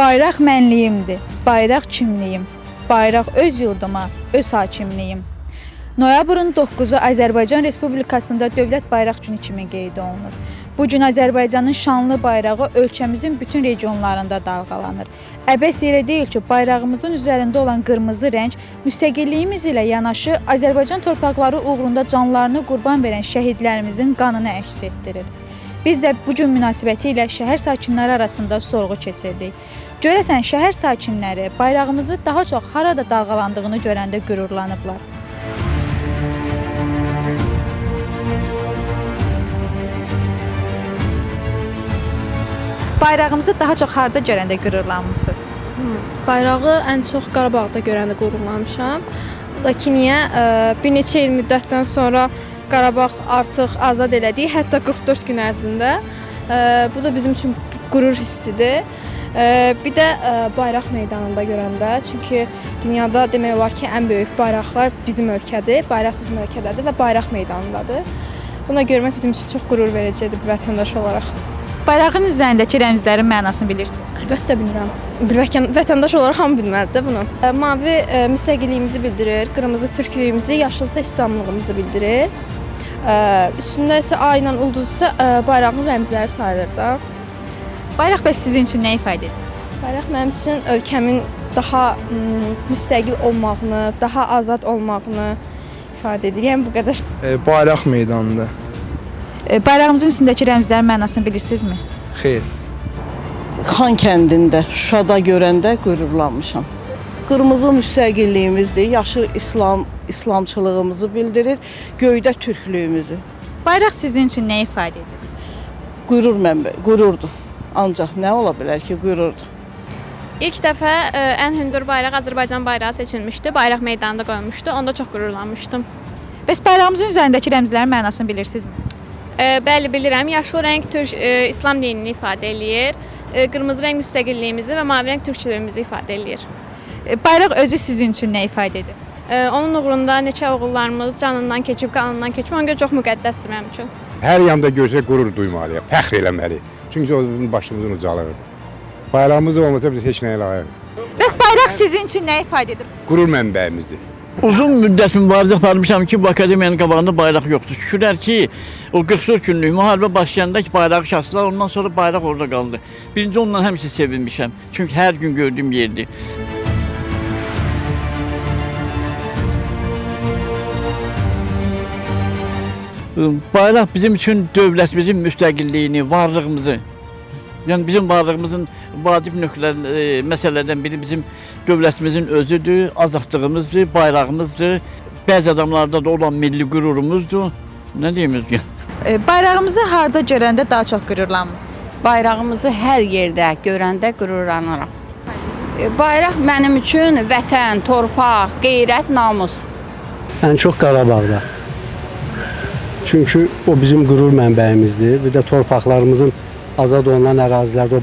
Bayraq mənliyimdir, bayraq kimliyim, bayraq öz yurduma, öz hakimliyim. Noyabrın 9-u Azərbaycan Respublikasında Dövlət Bayraq Günü kimi qeyd olunur. Bu gün Azərbaycanın şanlı bayrağı ölkəmizin bütün regionlarında dalğalanır. Əbəs yerə deyil ki, bayrağımızın üzərində olan qırmızı rəng müstəqilliyimiz ilə yanaşı Azərbaycan torpaqları uğrunda canlarını qurban verən şəhidlərimizin qanını əks etdirir. Biz də bu gün münasibəti ilə şəhər sakinləri arasında sorğu keçirdik. Görəsən, şəhər sakinləri bayrağımızı daha çox harada dalğalandığını görəndə qürurlanıblar. Bayrağımızı daha çox harda görəndə qürurlanmısınız? Bayrağı ən çox Qarabağda görəndə qürurlanmışam. Lakin niyə? Bir neçə il müddətdən sonra Qarabağ artıq azad elədi, hətta 44 gün ərzində. Bu da bizim üçün qürur hissidir. Bir də bayraq meydanında görəndə, çünki dünyada demək olar ki, ən böyük bayraqlar bizim ölkədir, bayraq bizim ölkədədir və bayraq meydanındadır. Buna görmək bizim üçün çox qürur vericidir bir vətəndaş olaraq. Bayrağın üzərindəki rəmzlərin mənasını bilirsiniz? Əlbəttə bilirəm. Bir vətəndaş olaraq hamı bilməlidir bunu. Mavi müstəqilliyimizi bildirir, qırmızı türklüyümüzü, yaşılsa İslamlığımızı bildirir. Üstündə isə ay ilə ulduz isə bayrağın rəmzləri sayılır da. Bayraq bəs sizin üçün nə ifadə edir? Bayraq mənim üçün ölkəmin daha müstəqil olmağını, daha azad olmağını ifadə edir. Yəni bu qədər. Bayraq meydanında. Bayrağımızın üstündəki rəmzlərin mənasını bilirsinizmi? Xeyr. Xan kəndində, Şuşada görəndə qürurlanmışam. Qırmızı müstəqilliyimizdir, yaşıl İslamçılığımızı bildirir, göydə türklüyümüzü. Bayraq sizin üçün nə ifadə edir? Qürur qürurdur. Ancaq nə ola bilər ki, qürurdur. İlk dəfə ən hündür bayraq Azərbaycan bayrağı seçilmişdi. Bayraq meydanında qoyulmuşdu. Onda çox qürurlanmışdım. Bəs bayrağımızın üzərindəki rəmzlərin mənasını bilirsinizmi? Bəli, bilirəm. Yaşıl rəng İslam dinini ifadə eləyir. Qırmızı rəng müstəqilliyimizi və mavi rəng türkçülüyümüzü ifadə eləyir. Bayraq özü sizin üçün nə ifadə edir? Onun uğrunda neçə oğullarımız canından keçib, qanından keçib. Ona görə çox müqəddəsdir mənim üçün. Hər yanda görsək qürur duymalıyıq, fəxr eləməliyik. Çünki o bizim başımızın ucalığıdır. Bayrağımız olmasa biz heç nəyə layiq. Bəs bayraq sizin üçün nə ifadə edir? Qürur mənbəyimizdir. Uzun müddət mübarizə aparmışam ki, bu akademiyanın qabağında bayraq yoxdur. Şükürlər ki, o 44 günlük müharibə başlayanda ki, bayrağı şaxdılar, ondan sonra bayraq orada qaldı. Birinci ondan həmişə sevinmişəm. Çünki hər gün gördüyüm yerdir. Bayraq bizim üçün dövlətimizin müstəqilliyini, varlığımızı, yəni bizim varlığımızın vacib məsələlərdən biri bizim dövlətimizin özüdür, azadlığımızdır, bayrağımızdır. Bəzi adamlarda da olan milli qürurumuzdur. Nə deyimiz ki? Bayrağımızı harda görəndə daha çox qürurlanmısınız? Bayrağımızı hər yerdə görəndə qürurlanıram. Bayraq mənim üçün vətən, torpaq, qeyrət, namus. Ən çox Qarabağda. Çünki o bizim qürur mənbəyimizdir. Bir də torpaqlarımızın azad olunan ərazilərdə o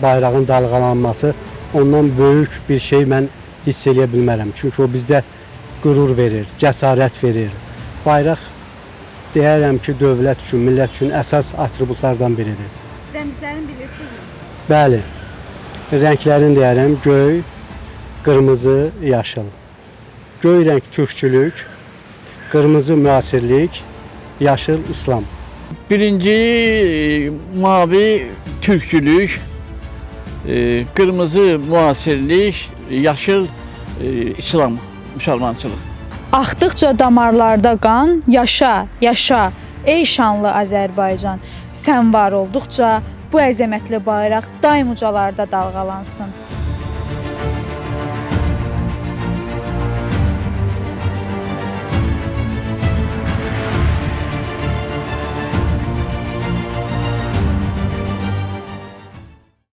bayrağın dalğalanması ondan böyük bir şey mən hiss eləyə bilmərəm. Çünki o bizdə qürur verir, cəsarət verir. Bayraq deyərəm ki, dövlət üçün, millət üçün əsas atributlardan biridir. Rəmzlərini bilirsinizmi? Bəli, rənglərini deyərəm, göy, qırmızı, yaşıl. Göy rəng türkçülük, qırmızı müasirlik, yaşıl İslam. Birinci mavi türkçülük, qırmızı müasirlik, yaşıl İslam, müsəlmançılıq. Axdıqca damarlarda qan, yaşa, yaşa, ey şanlı Azərbaycan. Sən var olduqca bu əzəmətli bayraq daim ucalarda dalğalansın.